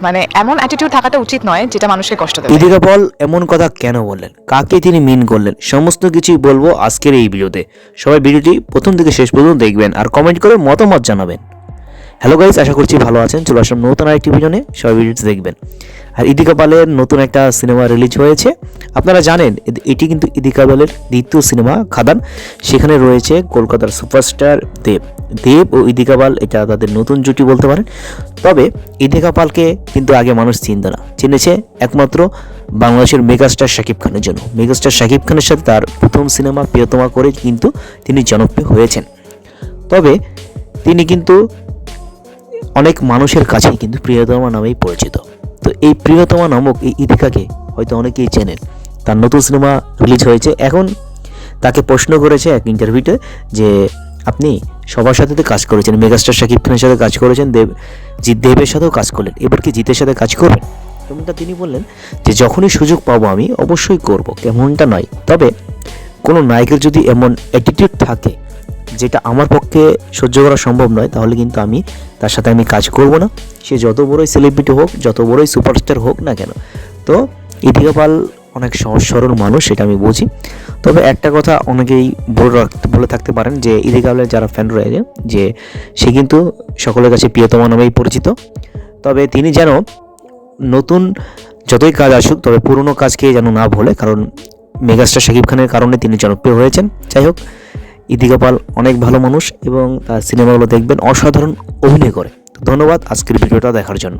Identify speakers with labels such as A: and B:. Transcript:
A: মানে এমন অ্যাটিটিউড থাকাটা উচিত নয় যেটা মানুষকে কষ্ট দেবে।
B: ইদিকা পল এমন কথা কেন বললেন, কাকে তিনি মিন করলেন, সমস্ত কিছুই বলবো আজকের এই ভিডিওতে। সবাই ভিডিওটি প্রথম থেকে শেষ পর্যন্ত দেখবেন আর কমেন্ট করে মতামত জানাবেন। হ্যালো গাইস, আশা করছি ভালো আছেন। চলে আসলাম নতুন আরেকটি ভিডিও নিয়ে, সবাই ভিডিওটি দেখবেন। আর ইদিকা পালের নতুন একটা সিনেমা রিলিজ হয়েছে। আপনারা জানেন এটি কিন্তু ইদিকা পালের দ্বিতীয় সিনেমা খাদান। সেখানে রয়েছে কলকাতার সুপারস্টার দেব ও ইদিকা পাল, এটা তাদের নতুন জুটি বলতে পারেন। তবে ইদিকা পালকে কিন্তু আগে মানুষ চিনত না, চিনেছে একমাত্র বাংলাদেশের মেগাস্টার শাকিব খানের জন্য। মেগাস্টার শাকিব খানের সাথে তার প্রথম সিনেমা প্রিয়তমা করে কিন্তু তিনি জনপ্রিয় হয়েছেন। তবে তিনি কিন্তু অনেক মানুষের কাছেই কিন্তু প্রিয়তমা নামেই পরিচিত। তো এই প্রিয়তমা নামক এই ইদিকাকে হয়তো অনেকেই চেনেন। তার নতুন সিনেমা রিলিজ হয়েছে। এখন তাকে প্রশ্ন করেছে এক ইন্টারভিউতে যে আপনি সবার সাথে তো কাজ করেছেন, মেগাস্টার শাকিব খানের সাথে কাজ করেছেন, দেবের সাথেও কাজ করলেন, এবার কি জিতের সাথে কাজ করবেন? তেমনটা তিনি বললেন যে যখনই সুযোগ পাবো আমি অবশ্যই করব, কেমনটা নয়। তবে কোনো নায়কের যদি এমন অ্যাটিটিউড থাকে যেটা আমার পক্ষে সহ্য করা সম্ভব নয়, তাহলে কিন্তু তার সাথে আমি কাজ করব না। সে যত বড়ই সেলিব্রিটি হোক, যত বড়ই সুপারস্টার হোক না কেন। তো ইদিকা পাল অনেক সহজ সরল মানুষ, সেটা আমি বুঝি। তবে একটা কথা অনেকেই বলে থাকতে পারেন যে ইদিকা পালের যারা ফ্যান রয়েছে যে সে কিন্তু সকলের কাছে প্রিয়তমা নামেই পরিচিত। তবে তিনি যেন নতুন যতই কাজ আসুক, তবে পুরনো কাজকে যেন না ভোলে, কারণ মেগাস্টার শাকিব খানের কারণে তিনি জনপ্রিয় হয়েছেন। যাই হোক, ইদিকা পাল অনেক ভালো মানুষ এবং তার সিনেমাগুলো দেখবেন, অসাধারণ অভিনয় করে। ধন্যবাদ আজকের ভিডিওটা দেখার জন্য।